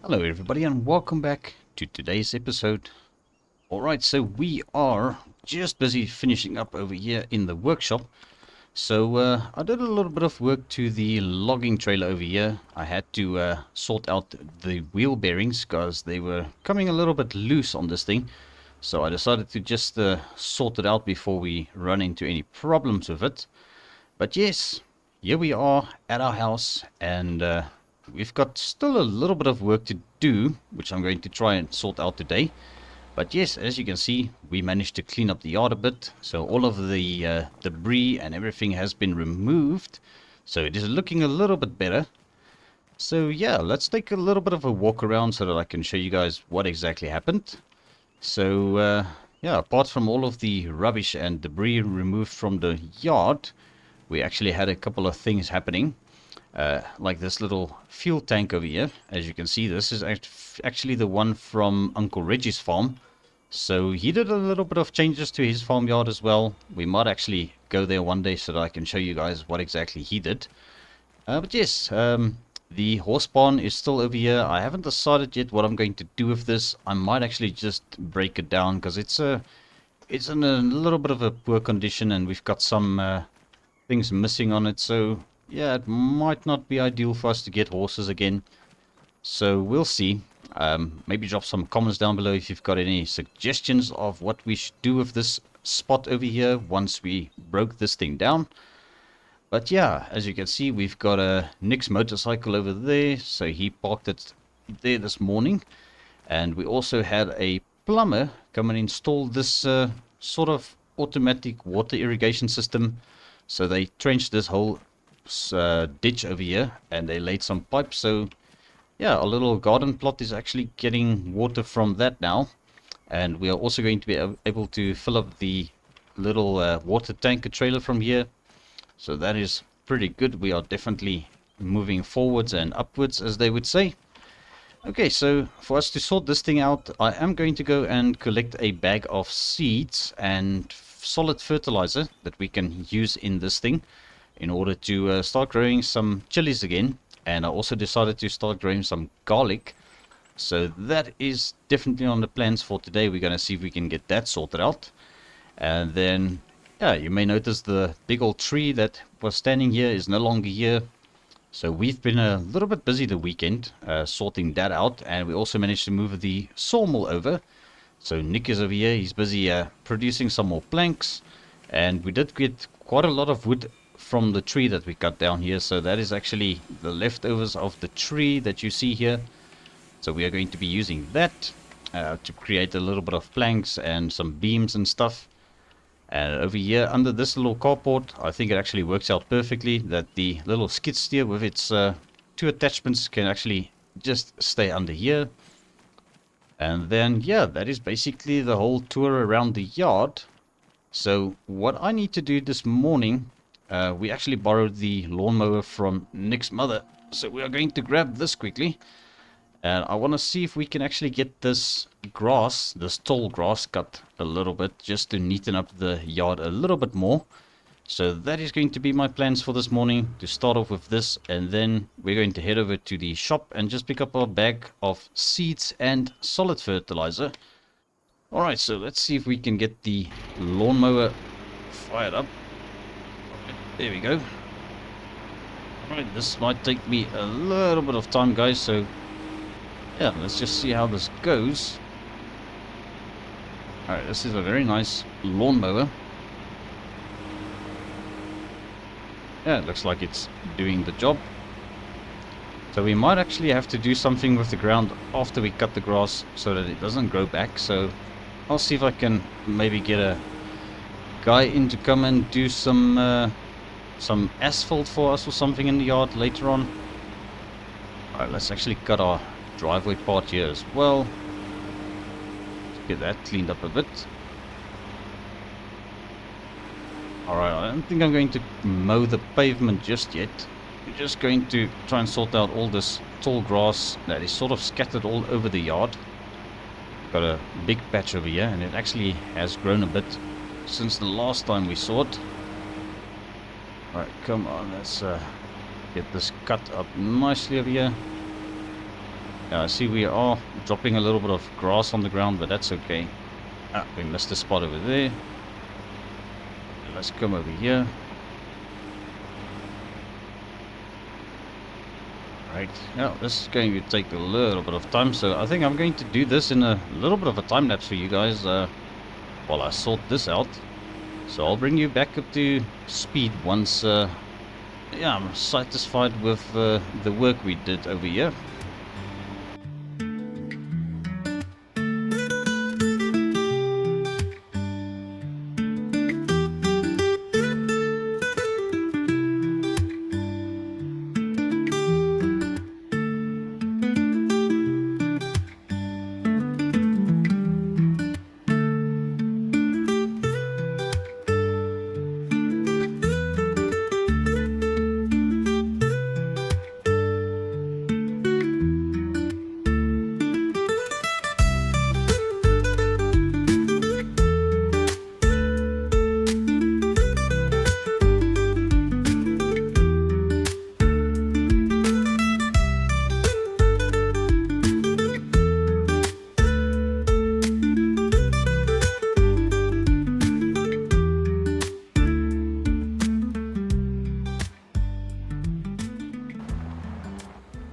Hello everybody and welcome back to today's episode. Alright, so we are just busy finishing up over here in the workshop. So I did a little bit of work to the logging trailer over here. I had to sort out the wheel bearings because they were coming a little bit loose on this thing. So I decided to just sort it out before we run into any problems with it. But yes, here we are at our house and we've got still a little bit of work to do, which I'm going to try and sort out today. But yes, as you can see, we managed to clean up the yard a bit. So all of the debris and everything has been removed. So it is looking a little bit better. So yeah, let's take a little bit of a walk around so that I can show you guys what exactly happened. So yeah, apart from all of the rubbish and debris removed from the yard, we actually had a couple of things happening. Like this little fuel tank over here. As you can see, this is actually the one from Uncle Reggie's farm. So he did a little bit of changes to his farmyard as well. We might actually go there one day so that I can show you guys what exactly he did. But yes, the horse barn is still over here. I haven't decided yet what I'm going to do with this. I might actually just break it down because it's in a little bit of a poor condition and we've got some things missing on it. So yeah, it might not be ideal for us to get horses again. So we'll see. Maybe drop some comments down below if you've got any suggestions of what we should do with this spot over here once we broke this thing down. But yeah, as you can see, we've got a Nick's motorcycle over there. So he parked it there this morning. And we also had a plumber come and install this sort of automatic water irrigation system. So they trenched this whole ditch over here and they laid some pipes. So yeah, our little garden plot is actually getting water from that now, and we are also going to be able to fill up the little water tanker trailer from here. So that is pretty good. We are definitely moving forwards and upwards, as they would say. Okay, so for us to sort this thing out, I am going to go and collect a bag of seeds and solid fertilizer that we can use in this thing in order to start growing some chilies again. And I also decided to start growing some garlic. So that is definitely on the plans for today. We're going to see if we can get that sorted out. And then, yeah, you may notice the big old tree that was standing here is no longer here. So we've been a little bit busy the weekend sorting that out. And we also managed to move the sawmill over. So Nick is over here. He's busy producing some more planks. And we did get quite a lot of wood from the tree that we cut down here. So that is actually the leftovers of the tree that you see here. So we are going to be using that to create a little bit of planks and some beams and stuff. And over here under this little carport, I think it actually works out perfectly that the little skid steer with its two attachments can actually just stay under here. And then yeah, that is basically the whole tour around the yard. So what I need to do this morning, we actually borrowed the lawnmower from Nick's mother. So we are going to grab this quickly. And I want to see if we can actually get this grass, this tall grass, cut a little bit just to neaten up the yard a little bit more. So that is going to be my plans for this morning, to start off with this. And then we're going to head over to the shop and just pick up our bag of seeds and solid fertilizer. Alright, so let's see if we can get the lawnmower fired up. There we go. Alright, this might take me a little bit of time, guys, so yeah, let's just see how this goes. Alright, this is a very nice lawnmower. Yeah, it looks like it's doing the job. So we might actually have to do something with the ground after we cut the grass so that it doesn't grow back. So I'll see if I can maybe get a guy in to come and do some asphalt for us or something in the yard later on. Alright, let's actually cut our driveway part here as well. Let's get that cleaned up a bit. Alright, I don't think I'm going to mow the pavement just yet. I'm just going to try and sort out all this tall grass that is sort of scattered all over the yard. Got a big patch over here and it actually has grown a bit since the last time we saw it. Alright, come on, let's get this cut up nicely over here. See, we are dropping a little bit of grass on the ground, but that's okay. We missed a spot over there. Let's come over here. Right, now this is going to take a little bit of time, so I think I'm going to do this in a little bit of a time lapse for you guys while I sort this out. So I'll bring you back up to speed once yeah, I'm satisfied with the work we did over here.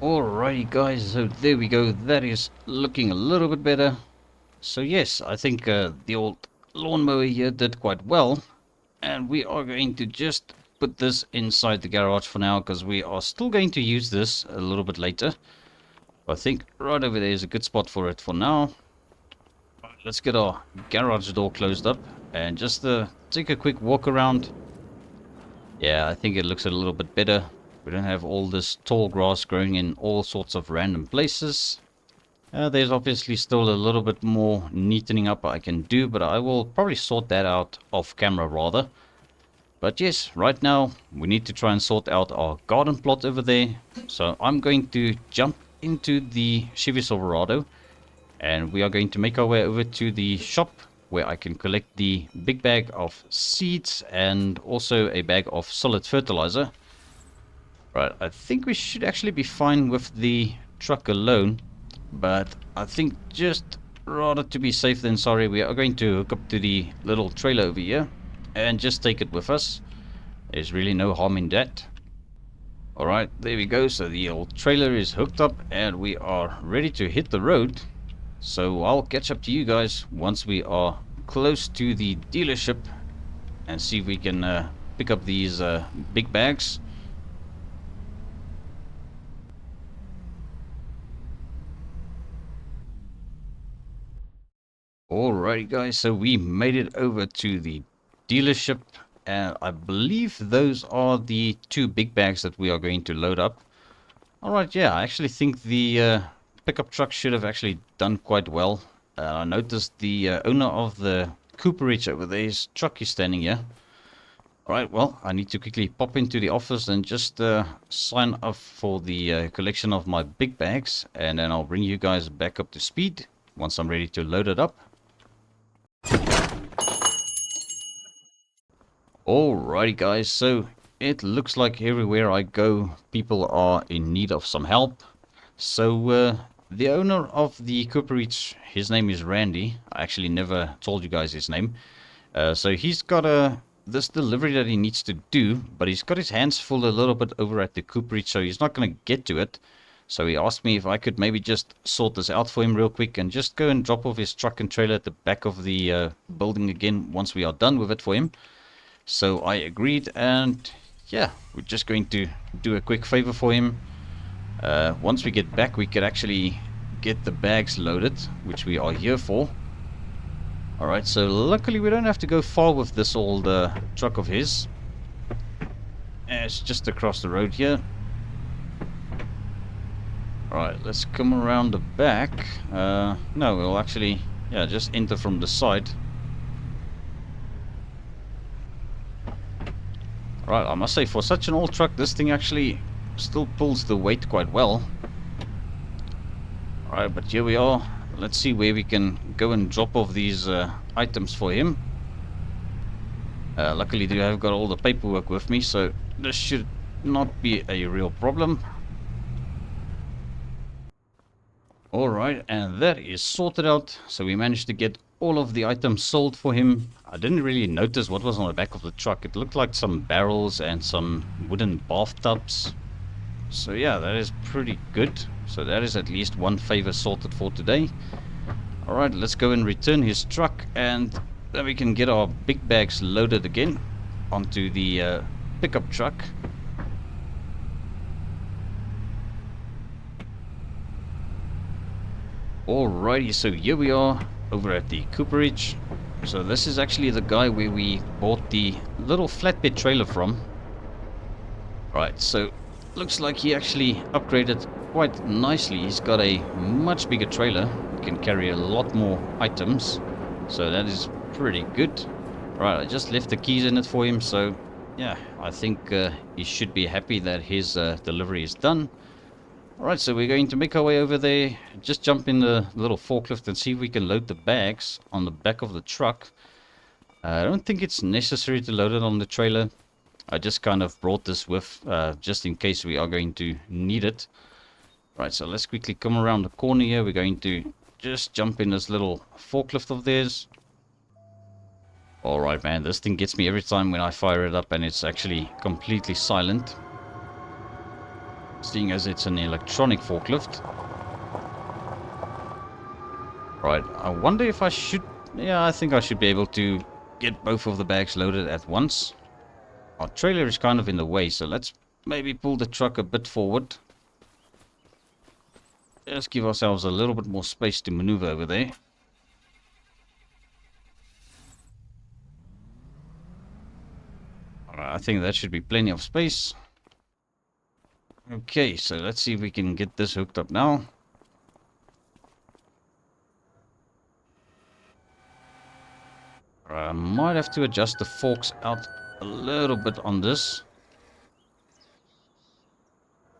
Alrighty guys, so there we go, that is looking a little bit better. So yes, I think the old lawnmower here did quite well, and we are going to just put this inside the garage for now, because we are still going to use this a little bit later. I think right over there is a good spot for it for now. Let's get our garage door closed up and just take a quick walk around. Yeah, I think it looks a little bit better. We don't have all this tall grass growing in all sorts of random places. There's obviously still a little bit more neatening up I can do, but I will probably sort that out off camera rather. But yes, right now we need to try and sort out our garden plot over there. So I'm going to jump into the Chevy Silverado, and we are going to make our way over to the shop where I can collect the big bag of seeds and also a bag of solid fertilizer. Right, I think we should actually be fine with the truck alone, but I think just rather to be safe than sorry, we are going to hook up to the little trailer over here and just take it with us. There's really no harm in that. Alright, there we go, so the old trailer is hooked up and we are ready to hit the road. So I'll catch up to you guys once we are close to the dealership and see if we can pick up these big bags. Alrighty guys, so we made it over to the dealership, and I believe those are the two big bags that we are going to load up. Alright, yeah, I actually think the pickup truck should have actually done quite well. I noticed the owner of the cooperage over there, his truck is standing here. Alright, well, I need to quickly pop into the office and just sign up for the collection of my big bags, and then I'll bring you guys back up to speed once I'm ready to load it up. Alrighty guys, so it looks like everywhere I go people are in need of some help. So the owner of the cooperage, his name is Randy. I actually never told you guys his name. So he's got this delivery that he needs to do, but he's got his hands full a little bit over at the cooperage, so he's not going to get to it. So he asked me if I could maybe just sort this out for him real quick and just go and drop off his truck and trailer at the back of the building again once we are done with it for him. So I agreed, and yeah, we're just going to do a quick favor for him. Once we get back, we could actually get the bags loaded, which we are here for. Alright, so luckily we don't have to go far with this old truck of his. It's just across the road here. Alright, let's come around the back. No, we'll actually, yeah, just enter from the side. Alright, I must say, for such an old truck, this thing actually still pulls the weight quite well. Alright, but here we are. Let's see where we can go and drop off these items for him. Luckily, I have got all the paperwork with me, so this should not be a real problem. Alright, and that is sorted out. So we managed to get all of the items sold for him. I didn't really notice what was on the back of the truck. It looked like some barrels and some wooden bathtubs. So yeah, that is pretty good. So that is at least one favor sorted for today. Alright, let's go and return his truck, and then we can get our big bags loaded again onto the pickup truck. Alrighty, so here we are over at the cooperage. So this is actually the guy where we bought the little flatbed trailer from. Right, so looks like he actually upgraded quite nicely. He's got a much bigger trailer. He can carry a lot more items. So that is pretty good. Right, I just left the keys in it for him. So yeah, I think he should be happy that his delivery is done. Alright, so we're going to make our way over there, just jump in the little forklift and see if we can load the bags on the back of the truck. I don't think it's necessary to load it on the trailer. I just kind of brought this with, just in case we are going to need it. Right, so let's quickly come around the corner here. We're going to just jump in this little forklift of theirs. Alright man, this thing gets me every time when I fire it up, and it's actually completely silent. Seeing as it's an electronic forklift. Right, I wonder if I should... Yeah, I think I should be able to get both of the bags loaded at once. Our trailer is kind of in the way, so let's maybe pull the truck a bit forward. Just give ourselves a little bit more space to maneuver over there. Alright, I think that should be plenty of space. Okay, so let's see if we can get this hooked up now. I might have to adjust the forks out a little bit on this.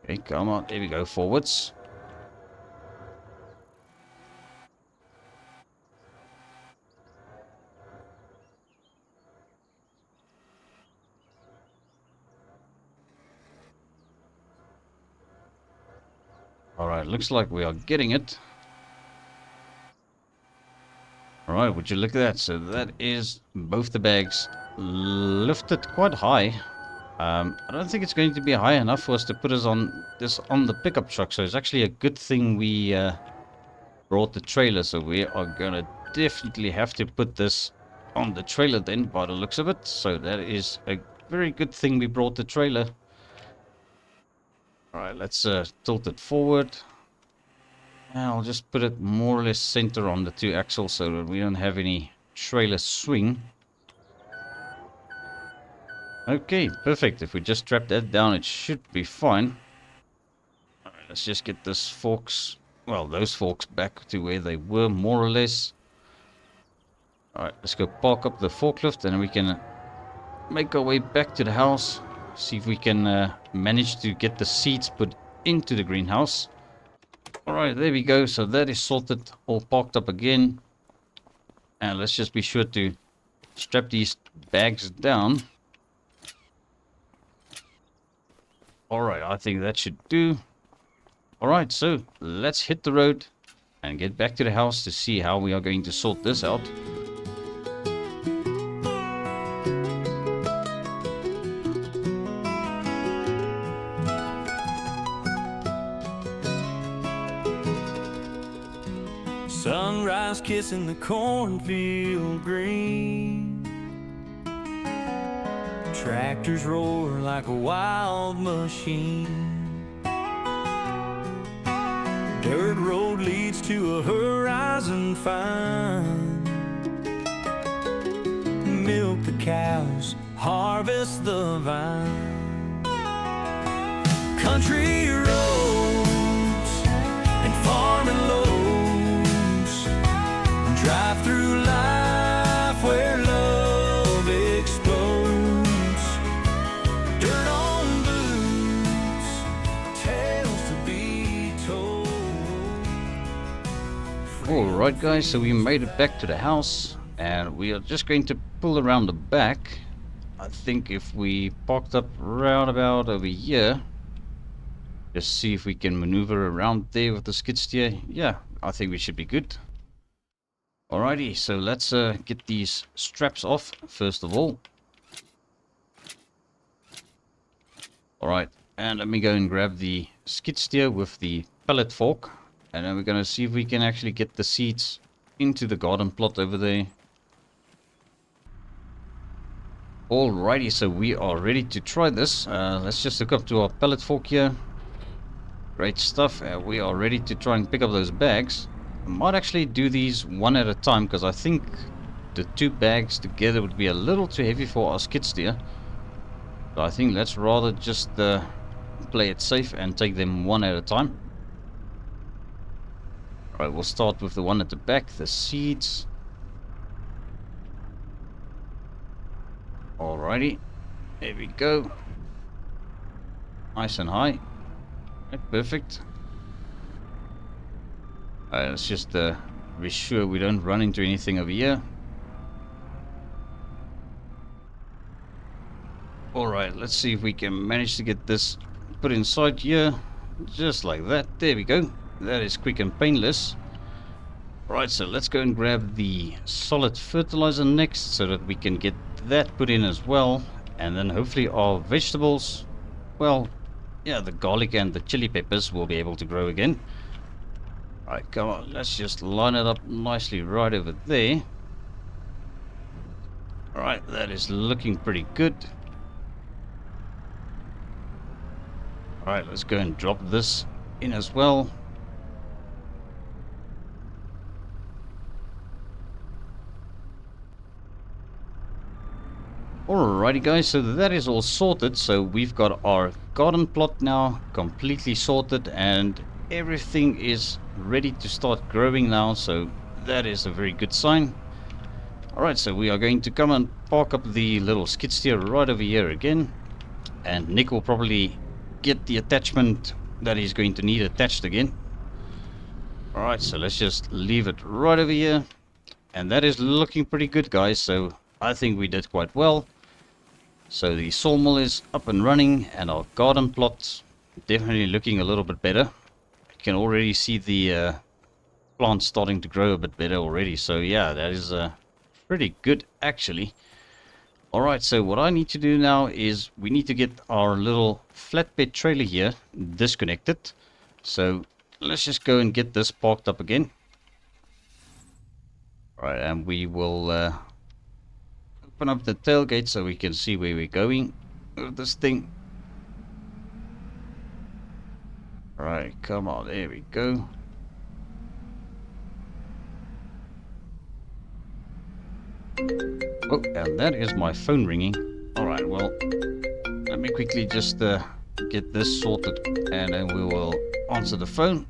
Okay, come on, there we go, forwards. Alright, looks like we are getting it. Alright, would you look at that? So that is both the bags lifted quite high. I don't think it's going to be high enough for us to put us on this on the pickup truck. So it's actually a good thing we brought the trailer. So we are gonna definitely have to put this on the trailer then, by the looks of it. So that is a very good thing we brought the trailer. Alright, let's tilt it forward. And I'll just put it more or less center on the two axles so that we don't have any trailer swing. Okay, perfect. If we just strap that down, it should be fine. Alright, let's just get this forks, well, those forks back to where they were, more or less. Alright, let's go park up the forklift and we can make our way back to the house. See if we can manage to get the seats put into the greenhouse. Alright, there we go. So that is sorted, all parked up again. And let's just be sure to strap these bags down. Alright, I think that should do. Alright, so let's hit the road and get back to the house to see how we are going to sort this out. Sunrise kissing the cornfield green. Tractors roar like a wild machine. Dirt road leads to a horizon fine. Milk the cows, harvest the vine. Country roads and farming loads. Drive through life where love explodes. Dirt on boots, tales to be told. Alright guys, so we made it back to the house. And we are just going to pull around the back. I think if we parked up round about over here, Just see if we can maneuver around there with the skid steer. Yeah, I think we should be good. Alrighty, so let's get these straps off first of all. Alright, and let me go and grab the skid steer with the pallet fork. And then we're going to see if we can actually get the seeds into the garden plot over there. Alrighty, so we are ready to try this. Let's just hook up to our pallet fork here. Great stuff. We are ready to try and pick up those bags. I might actually do these one at a time, because I think the 2 bags together would be a little too heavy for our skid steer. So I think let's rather just play it safe and take them one at a time. Alright, we'll start with the one at the back, the seeds. Alrighty, there we go. Nice and high. Right, perfect. Let's just be sure we don't run into anything over here. Alright, let's see if we can manage to get this put inside here. Just like that. There we go. That is quick and painless. Right, so let's go and grab the solid fertilizer next, so that we can get that put in as well. And then hopefully our vegetables, well, yeah, the garlic and the chili peppers will be able to grow again. Alright, come on, let's just line it up nicely right over there. Alright, that is looking pretty good. Alright, let's go and drop this in as well. Alrighty guys, so that is all sorted. So we've got our garden plot now completely sorted, and everything is ready to start growing now, so that is a very good sign. Alright, so we are going to come and park up the little skid steer right over here again, and Nick will probably get the attachment that he's going to need attached again. Alright, so let's just leave it right over here, and that is looking pretty good guys, so I think we did quite well. So the sawmill is up and running, and our garden plot definitely looking a little bit better. You can already see the plants starting to grow a bit better already, so yeah, that is pretty good actually. Alright, so what I need to do now is we need to get our little flatbed trailer here disconnected. So let's just go and get this parked up again. Alright, and we will open up the tailgate so we can see where we're going with this thing. Alright, come on, there we go. Oh, and that is my phone ringing. Alright, well, let me quickly just get this sorted, and then we will answer the phone.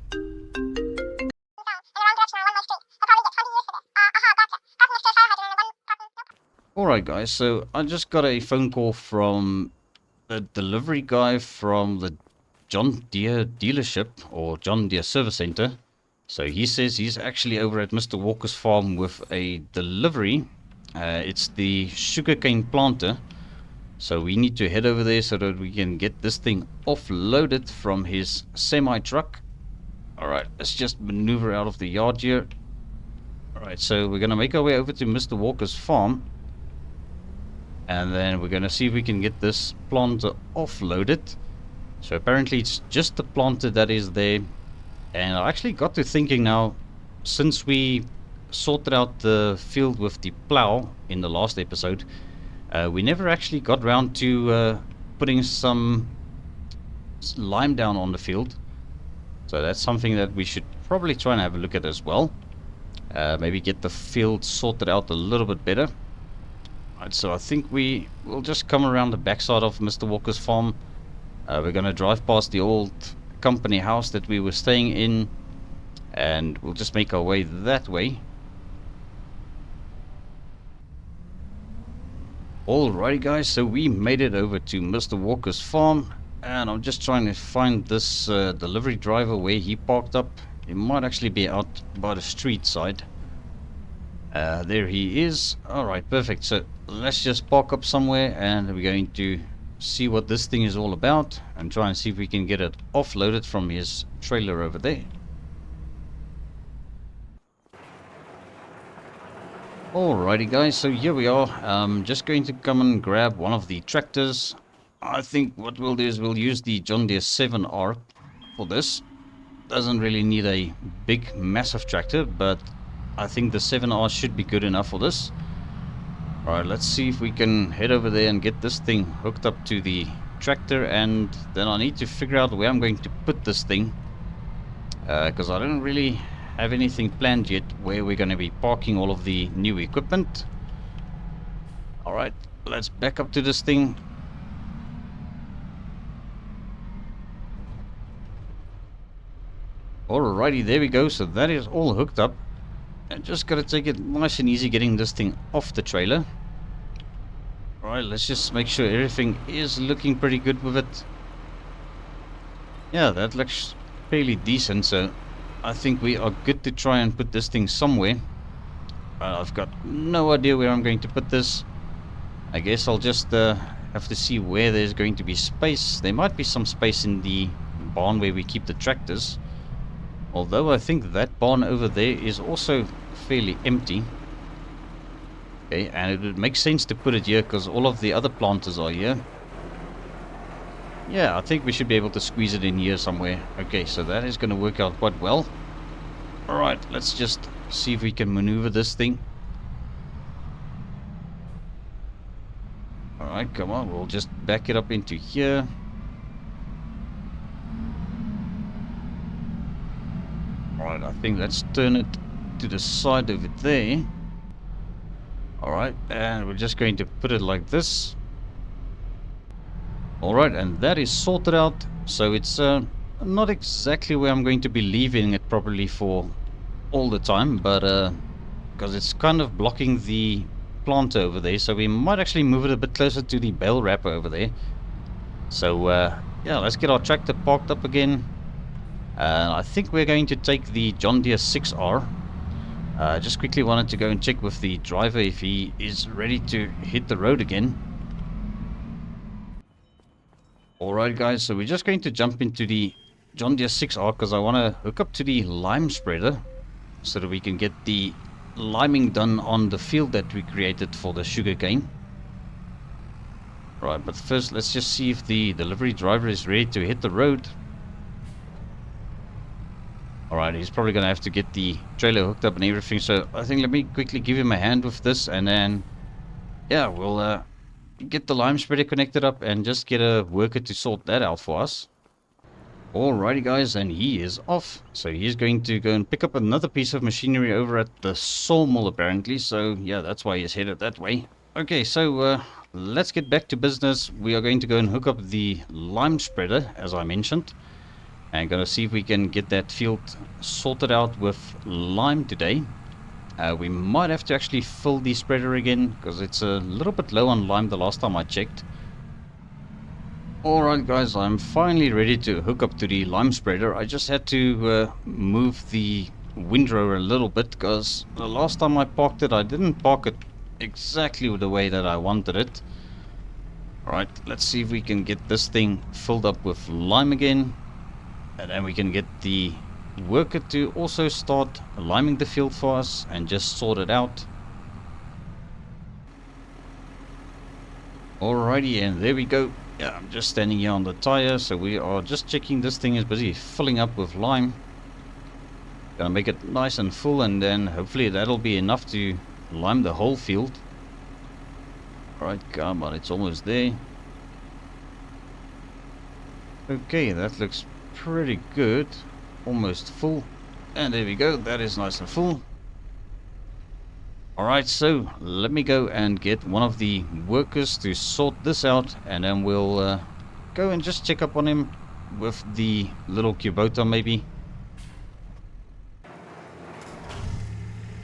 Alright guys, so I just got a phone call from the delivery guy from the John Deere dealership, or John Deere service center. So he says he's actually over at Mr. Walker's farm with a delivery. It's the sugarcane planter. So we need to head over there so that we can get this thing offloaded from his semi truck. Alright, let's just maneuver out of the yard here. Alright, so we're going to make our way over to Mr. Walker's farm. And then we're going to see if we can get this planter offloaded. So apparently it's just the planter that is there. And I actually got to thinking now, since we sorted out the field with the plow in the last episode, we never actually got round to putting some lime down on the field. So that's something that we should probably try and have a look at as well. Maybe get the field sorted out a little bit better. Right, so I think we will just come around the backside of Mr. Walker's farm. We're going to drive past the old company house that we were staying in, and we'll just make our way that way. Alrighty guys, so we made it over to Mr. Walker's farm, and I'm just trying to find this delivery driver where he parked up. He might actually be out by the street side. There he is. Alright, perfect. So let's just park up somewhere, and we're going to see what this thing is all about and try and see if we can get it offloaded from his trailer over there. Alrighty guys, so here we are. Just going to come and grab one of the tractors. I think what we'll do is we'll use the John Deere 7R for this. Doesn't really need a big massive tractor, but I think the 7R should be good enough for this. Alright, let's see if we can head over there and get this thing hooked up to the tractor, and then I need to figure out where I'm going to put this thing, because I don't really have anything planned yet where we're going to be parking all of the new equipment. Alright, let's back up to this thing. Alrighty, there we go. So that is all hooked up. And just got to take it nice and easy getting this thing off the trailer. Alright, let's just make sure everything is looking pretty good with it. Yeah, that looks fairly decent, so I think we are good to try and put this thing somewhere. I've got no idea where I'm going to put this. I guess I'll just have to see where there's going to be space. There might be some space in the barn where we keep the tractors. Although I think that barn over there is also fairly empty. Okay, and it would make sense to put it here because all of the other planters are here. Yeah, I think we should be able to squeeze it in here somewhere. Okay, so that is going to work out quite well. Alright, let's just see if we can maneuver this thing. Alright, come on, we'll just back it up into here. Alright, I think let's turn it to the side over there. Alright, and we're just going to put it like this. Alright, and that is sorted out. So it's not exactly where I'm going to be leaving it properly for all the time, but because it's kind of blocking the planter over there, so we might actually move it a bit closer to the bale wrapper over there. So yeah, let's get our tractor parked up again. I think we're going to take the John Deere 6R. Just quickly wanted to go and check with the driver if he is ready to hit the road again. Alright guys, so we're just going to jump into the John Deere 6R because I want to hook up to the lime spreader so that we can get the liming done on the field that we created for the sugarcane. Right, but first let's just see if the delivery driver is ready to hit the road. Alright, he's probably going to have to get the trailer hooked up and everything, so I think let me quickly give him a hand with this, and then yeah, we'll get the lime spreader connected up and just get a worker to sort that out for us. Alrighty guys, and he is off, so he's going to go and pick up another piece of machinery over at the sawmill apparently, so yeah, that's why he's headed that way. Okay, so let's get back to business. We are going to go and hook up the lime spreader as I mentioned, and gonna see if we can get that field sorted out with lime today. We might have to actually fill the spreader again because it's a little bit low on lime the last time I checked. Alright guys, I'm finally ready to hook up to the lime spreader. I just had to move the windrow a little bit because the last time I parked it, I didn't park it exactly the way that I wanted it. Alright, let's see if we can get this thing filled up with lime again. And then we can get the worker to also start liming the field for us and just sort it out. Alrighty, and there we go. Yeah, I'm just standing here on the tire, so we are just checking this thing is busy filling up with lime. Gonna make it nice and full, and then hopefully that'll be enough to lime the whole field. Alright, come on, it's almost there. Okay, that looks pretty good. Almost full, and there we go, that is nice and full. Alright, so let me go and get one of the workers to sort this out, and then we'll go and just check up on him with the little Kubota maybe.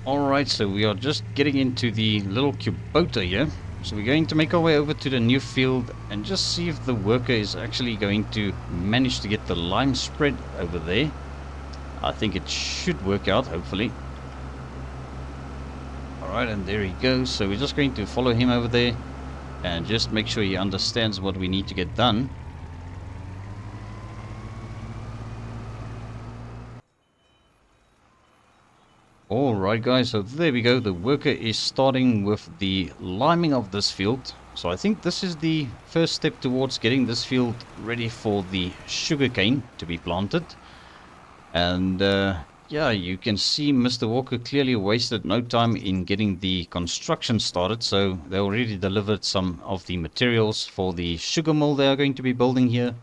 Alright, so we are just getting into the little Kubota here. So we're going to make our way over to the new field and just see if the worker is actually going to manage to get the lime spread over there. I think it should work out, hopefully. Alright, and there he goes. So we're just going to follow him over there. and just make sure he understands what we need to get done. Alright guys, so there we go. The worker is starting with the liming of this field. So I think this is the first step towards getting this field ready for the sugarcane to be planted. And yeah, you can see Mr. Walker clearly wasted no time in getting the construction started. So they already delivered some of the materials for the sugar mill they are going to be building here.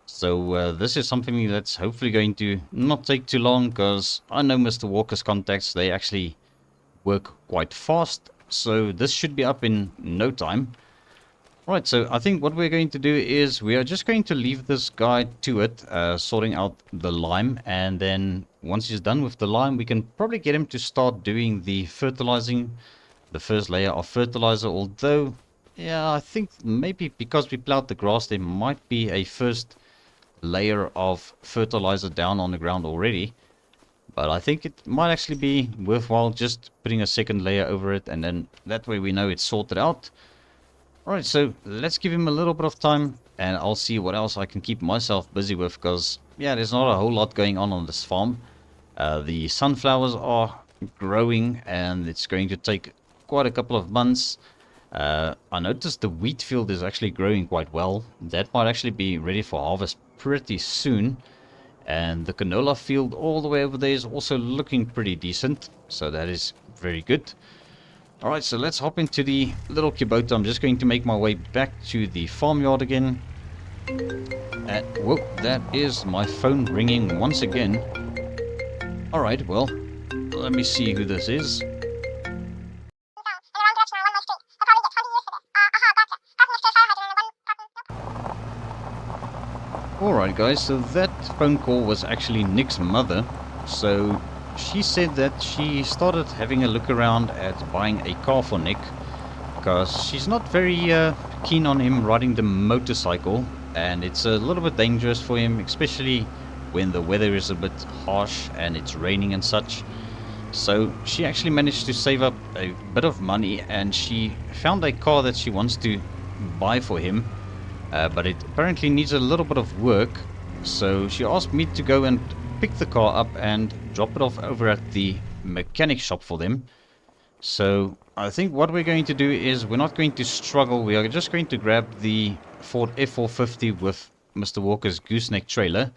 So this is something that's hopefully going to not take too long, because I know Mr. Walker's contacts, they actually work quite fast. So this should be up in no time. Right, so I think what we're going to do is we are just going to leave this guy to it, sorting out the lime. And then once he's done with the lime, we can probably get him to start doing the fertilizing, the first layer of fertilizer. Although, yeah, I think maybe because we plowed the grass, there might be a first layer of fertilizer down on the ground already, but I think it might actually be worthwhile just putting a second layer over it, and then that way we know it's sorted out. Alright, so let's give him a little bit of time, and I'll see what else I can keep myself busy with, because yeah, there's not a whole lot going on this farm. The sunflowers are growing, and it's going to take quite a couple of months. I noticed the wheat field is actually growing quite well. That might actually be ready for harvest pretty soon. And the canola field all the way over there is also looking pretty decent. So that is very good. Alright, so let's hop into the little Kubota. I'm just going to make my way back to the farmyard again. And, whoa, that is my phone ringing once again. Alright, well, let me see who this is. Alright guys, so that phone call was actually Nick's mother. So she said that she started having a look around at buying a car for Nick, because she's not very keen on him riding the motorcycle, and it's a little bit dangerous for him, especially when the weather is a bit harsh and it's raining and such. So she actually managed to save up a bit of money, and she found a car that she wants to buy for him. But it apparently needs a little bit of work, so she asked me to go and pick the car up and drop it off over at the mechanic shop for them. So I think what we're going to do is we're not going to struggle. We are just going to grab the Ford F450 with Mr. Walker's gooseneck trailer.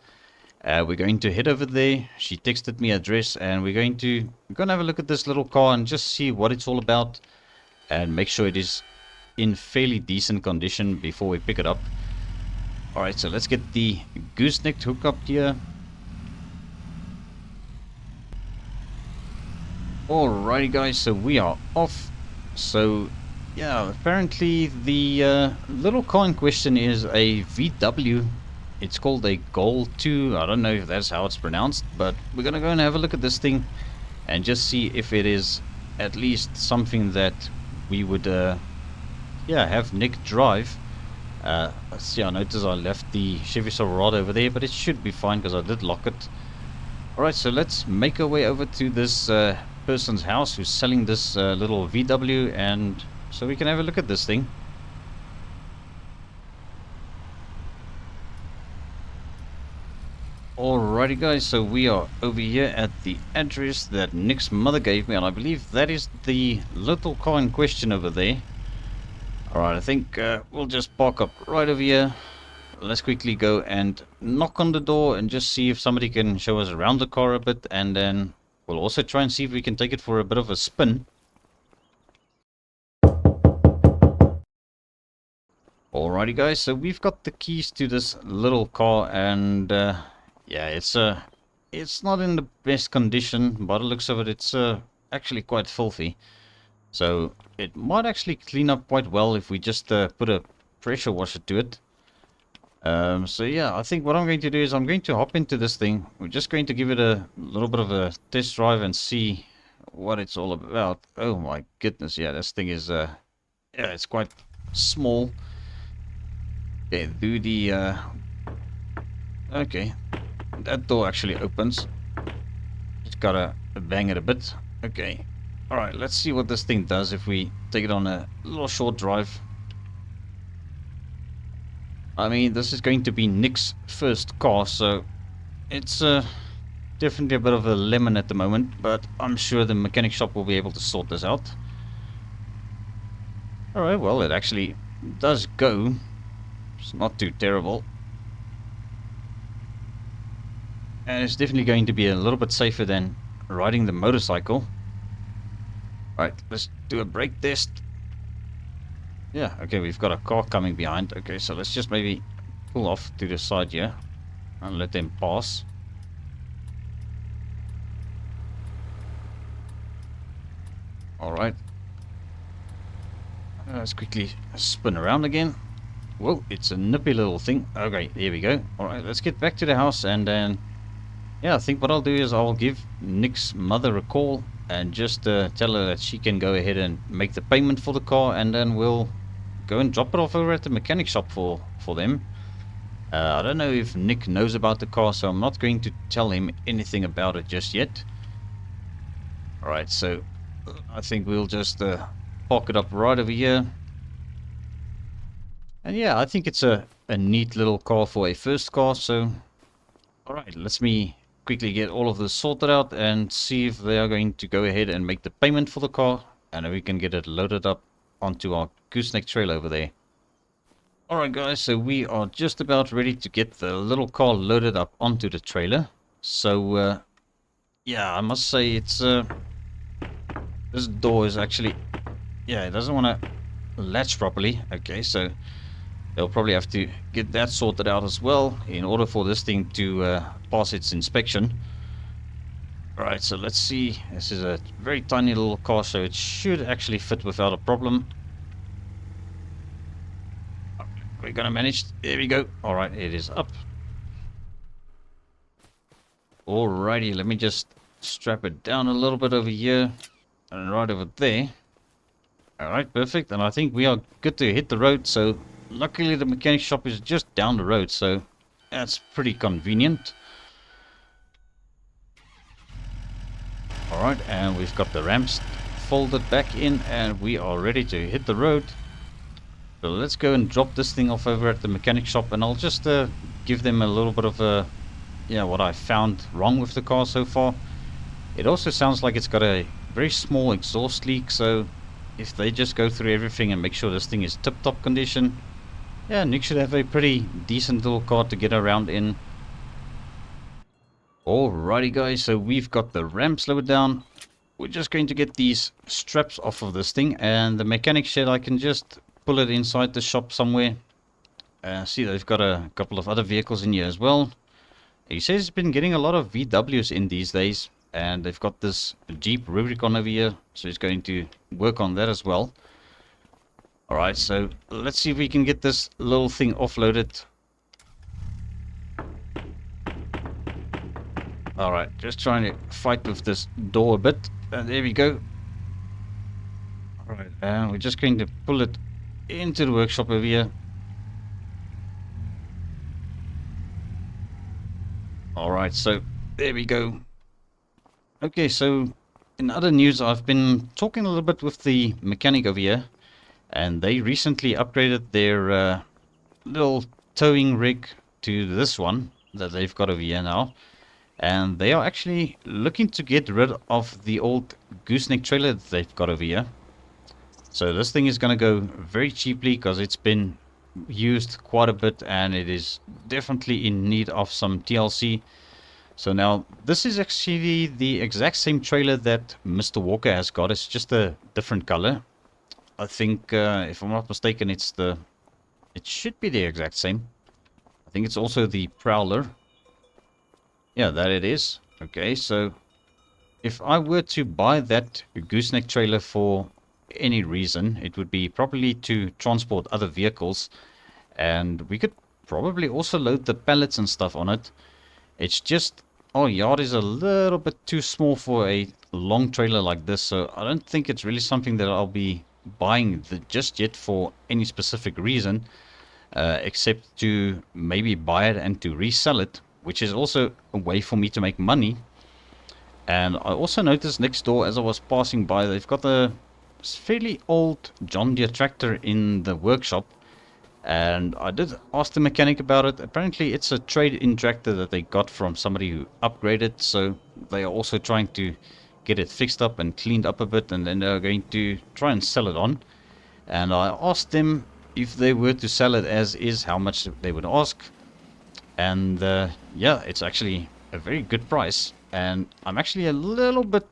We're going to head over there. She texted me address, and we're going to have a look at this little car and just see what it's all about, and make sure it is in fairly decent condition before we pick it up. Alright, so let's get the gooseneck hook up here. Alrighty guys, so we are off. So yeah, apparently the little car in question is a VW. It's called a Goal 2. I don't know if that's how it's pronounced, but we're gonna go and have a look at this thing and just see if it is at least something that we would yeah, have Nick drive. Let's see, I noticed I left the Chevy Silverado over there, but it should be fine because I did lock it. Alright, so let's make our way over to this person's house who's selling this little VW, and so we can have a look at this thing. Alrighty guys, so we are over here at the address that Nick's mother gave me, and I believe that is the little car in question over there. Alright, I think we'll just park up right over here. Let's quickly go and knock on the door and just see if somebody can show us around the car a bit, and then we'll also try and see if we can take it for a bit of a spin. Alrighty guys, so we've got the keys to this little car, and yeah, it's not in the best condition. By the looks of it, it's actually quite filthy. So it might actually clean up quite well if we just put a pressure washer to it. So yeah, I think what I'm going to do is I'm going to hop into this thing. We're just going to give it a little bit of a test drive and see what it's all about. Oh my goodness, yeah, this thing is yeah, it's quite small. Okay, do the okay, that door actually opens. Just gotta bang it a bit. Okay. Alright, let's see what this thing does if we take it on a little short drive. I mean, this is going to be Nick's first car, so it's definitely a bit of a lemon at the moment, but I'm sure the mechanic shop will be able to sort this out. Alright, well, it actually does go. It's not too terrible. And it's definitely going to be a little bit safer than riding the motorcycle. Alright, let's do a brake test. Yeah, okay, we've got a car coming behind. Okay, so let's just maybe pull off to the side here and let them pass. Alright. Let's quickly spin around again. Whoa, it's a nippy little thing. Okay, here we go. Alright, let's get back to the house, and then yeah, I think what I'll do is I'll give Nick's mother a call and just tell her that she can go ahead and make the payment for the car, and then we'll go and drop it off over at the mechanic shop for them. I don't know if Nick knows about the car, so I'm not going to tell him anything about it just yet. Alright, so I think we'll just park it up right over here. And yeah, I think it's a neat little car for a first car, so alright, let's me quickly get all of this sorted out and see if they are going to go ahead and make the payment for the car, and then we can get it loaded up onto our gooseneck trailer over there. Alright guys, so we are just about ready to get the little car loaded up onto the trailer. So yeah, I must say it's this door is actually, yeah, it doesn't want to latch properly. Okay, so they'll probably have to get that sorted out as well in order for this thing to pass its inspection. Alright, so let's see. This is a very tiny little car, so it should actually fit without a problem. We're gonna manage. There we go. Alright, it is up. Alrighty, let me just strap it down a little bit over here and right over there. Alright, perfect. And I think we are good to hit the road, so luckily the mechanic shop is just down the road, so that's pretty convenient. Alright, and we've got the ramps folded back in, and we are ready to hit the road. So let's go and drop this thing off over at the mechanic shop, and I'll just give them a little bit of what I found wrong with the car so far. It also sounds like it's got a very small exhaust leak, so if they just go through everything and make sure this thing is tip-top condition, yeah, Nick should have a pretty decent little car to get around in. Alrighty guys, so we've got the ramps lowered down. We're just going to get these straps off of this thing, and the mechanic shed, I can just pull it inside the shop somewhere. See, they've got a couple of other vehicles in here as well. He says he's been getting a lot of VWs in these days, and they've got this Jeep Rubicon over here, so he's going to work on that as well. Alright, so let's see if we can get this little thing offloaded. Alright, just trying to fight with this door a bit, and there we go. Alright, and we're just going to pull it into the workshop over here. Alright, so there we go. Okay, so in other news, I've been talking a little bit with the mechanic over here, and they recently upgraded their little towing rig to this one that they've got over here now. And they are actually looking to get rid of the old gooseneck trailer that they've got over here. So this thing is going to go very cheaply because it's been used quite a bit and it is definitely in need of some TLC. So now this is actually the exact same trailer that Mr. Walker has got. It's just a different color. I think if I'm not mistaken, it should be the exact same. I think it's also the Prowler. Yeah, that it is. Okay, so if I were to buy that gooseneck trailer for any reason, it would be probably to transport other vehicles, and we could probably also load the pallets and stuff on it. It's just our yard is a little bit too small for a long trailer like this, so I don't think it's really something that I'll be buying just yet for any specific reason, except to maybe buy it and to resell it, which is also a way for me to make money. And I also noticed next door as I was passing by, they've got a fairly old John Deere tractor in the workshop, And I did ask the mechanic about it. Apparently it's a trade-in tractor that they got from somebody who upgraded, so they are also trying to get it fixed up and cleaned up a bit, and then they're going to try and sell it on. And I asked them if they were to sell it as is, how much they would ask. And yeah, it's actually a very good price. And I'm actually a little bit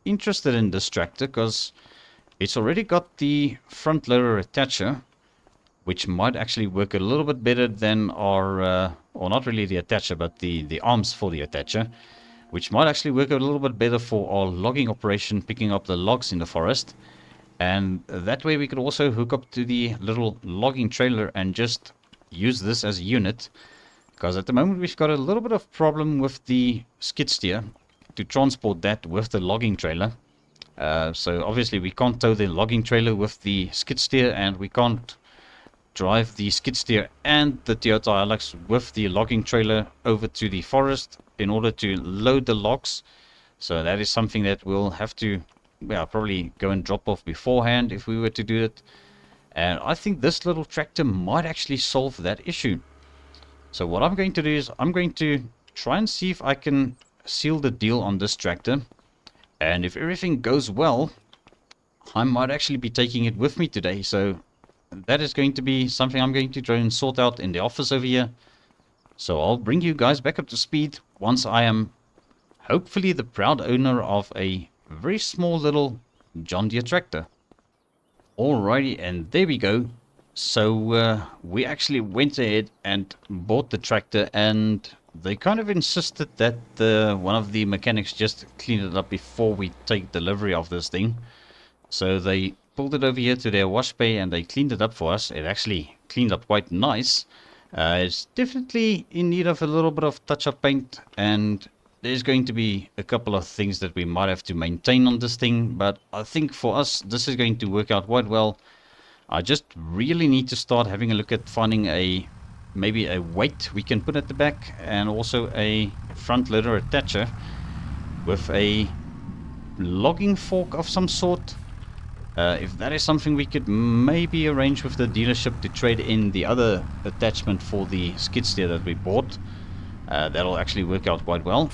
interested in this tractor because it's already got the front loader attacher, which might actually work a little bit better than our, or not really the attacher, but the arms for the attacher, which might actually work a little bit better for our logging operation, picking up the logs in the forest. And that way we could also hook up to the little logging trailer and just use this as a unit. Because at the moment we've got a little bit of problem with the skid steer to transport that with the logging trailer. So obviously we can't tow the logging trailer with the skid steer, and we can't drive the skid steer and the Toyota Hilux with the logging trailer over to the forest in order to load the logs. So that is something that we'll have to, well, probably go and drop off beforehand if we were to do it. And I think this little tractor might actually solve that issue. So what I'm going to do is I'm going to try and see if I can seal the deal on this tractor. And if everything goes well, I might actually be taking it with me today. So that is going to be something I'm going to try and sort out in the office over here. So I'll bring you guys back up to speed once I am hopefully the proud owner of a very small little John Deere tractor. Alrighty, and there we go. So we actually went ahead and bought the tractor, and they kind of insisted that one of the mechanics just clean it up before we take delivery of this thing. So they pulled it over here to their wash bay and they cleaned it up for us. It actually cleaned up quite nice. It's definitely in need of a little bit of touch-up paint, and there's going to be a couple of things that we might have to maintain on this thing, but I think for us this is going to work out quite well. I just really need to start having a look at finding maybe a weight we can put at the back, and also a front loader attacher with a logging fork of some sort. If that is something we could maybe arrange with the dealership to trade in the other attachment for the skid steer that we bought, that'll actually work out quite well.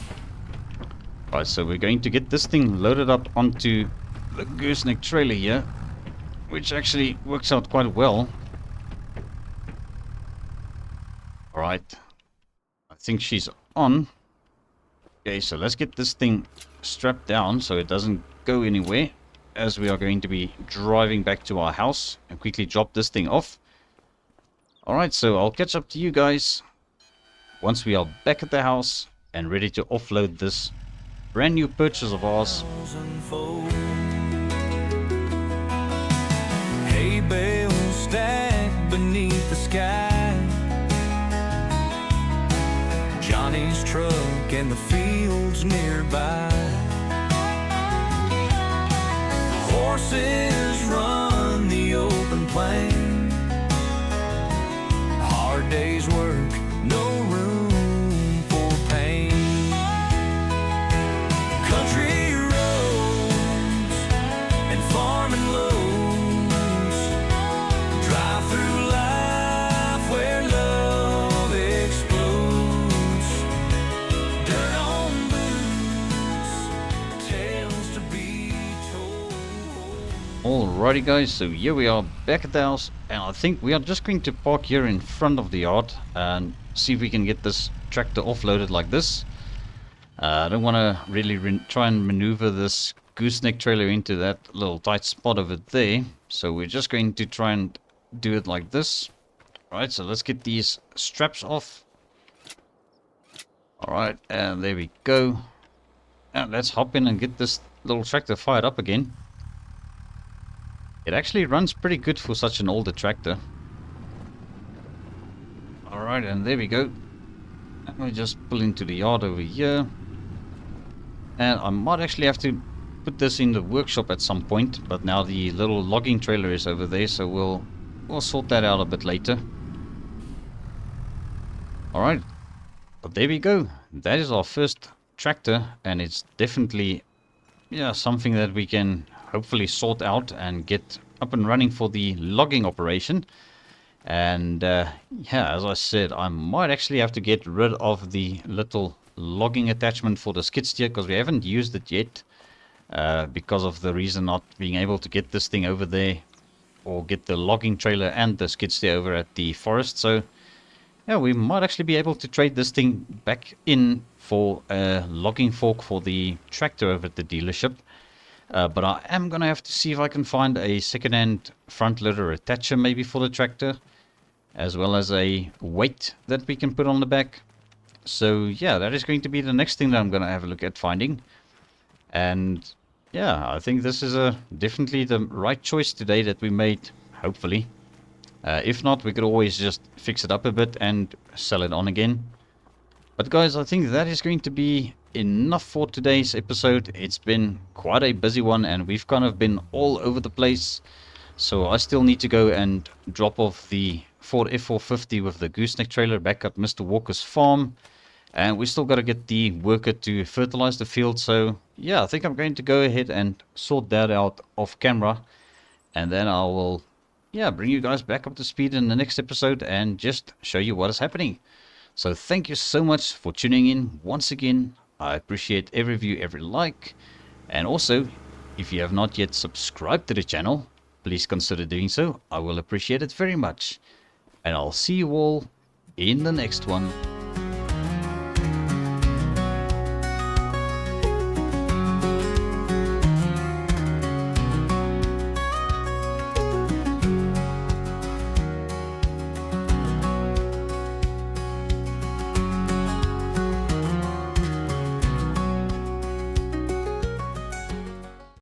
Right, so we're going to get this thing loaded up onto the gooseneck trailer here, which actually works out quite well. Alright, I think she's on. Okay, so let's get this thing strapped down so it doesn't go anywhere, as we are going to be driving back to our house, and quickly drop this thing off. Alright, so I'll catch up to you guys once we are back at the house and ready to offload this brand new purchase of ours. Hay bales stacked beneath the sky, Johnny's truck and the fields nearby, horses run the open plain, hard day's work, no room for pain. Country roads and farming loads, drive through life where love explodes. Dirt on boots, tales to be told. Alrighty guys, so here we are back at the house, and I think we are just going to park here in front of the yard and see if we can get this tractor offloaded like this. I don't want to really try and maneuver this gooseneck trailer into that little tight spot over there, so we're just going to try and do it like this. Alright, so let's get these straps off. Alright, and there we go. And let's hop in and get this little tractor fired up again. It actually runs pretty good for such an older tractor. Alright, and there we go. And we just pull into the yard over here. And I might actually have to put this in the workshop at some point, but now the little logging trailer is over there, so we'll sort that out a bit later. Alright, but there we go. That is our first tractor, and it's definitely, yeah, something that we can hopefully sort out and get up and running for the logging operation. And yeah, as I said, I might actually have to get rid of the little logging attachment for the skid steer, because we haven't used it yet, because of the reason not being able to get this thing over there, or get the logging trailer and the skid steer over at the forest. So yeah, we might actually be able to trade this thing back in for a logging fork for the tractor over at the dealership. But I am going to have to see if I can find a second-hand front loader attacher maybe for the tractor, as well as a weight that we can put on the back. So yeah, that is going to be the next thing that I'm going to have a look at finding. And yeah, I think this is definitely the right choice today that we made, hopefully. If not, we could always just fix it up a bit and sell it on again. But guys, I think that is going to be enough for today's episode. It's been quite a busy one, and we've kind of been all over the place. So I still need to go and drop off the Ford F450 with the gooseneck trailer back at Mr. Walker's farm. And we still got to get the worker to fertilize the field. So yeah, I think I'm going to go ahead and sort that out off camera. And then I will, yeah, bring you guys back up to speed in the next episode and just show you what is happening. So thank you so much for tuning in once again. I appreciate every view, every like. And also, if you have not yet subscribed to the channel, please consider doing so. I will appreciate it very much. And I'll see you all in the next one.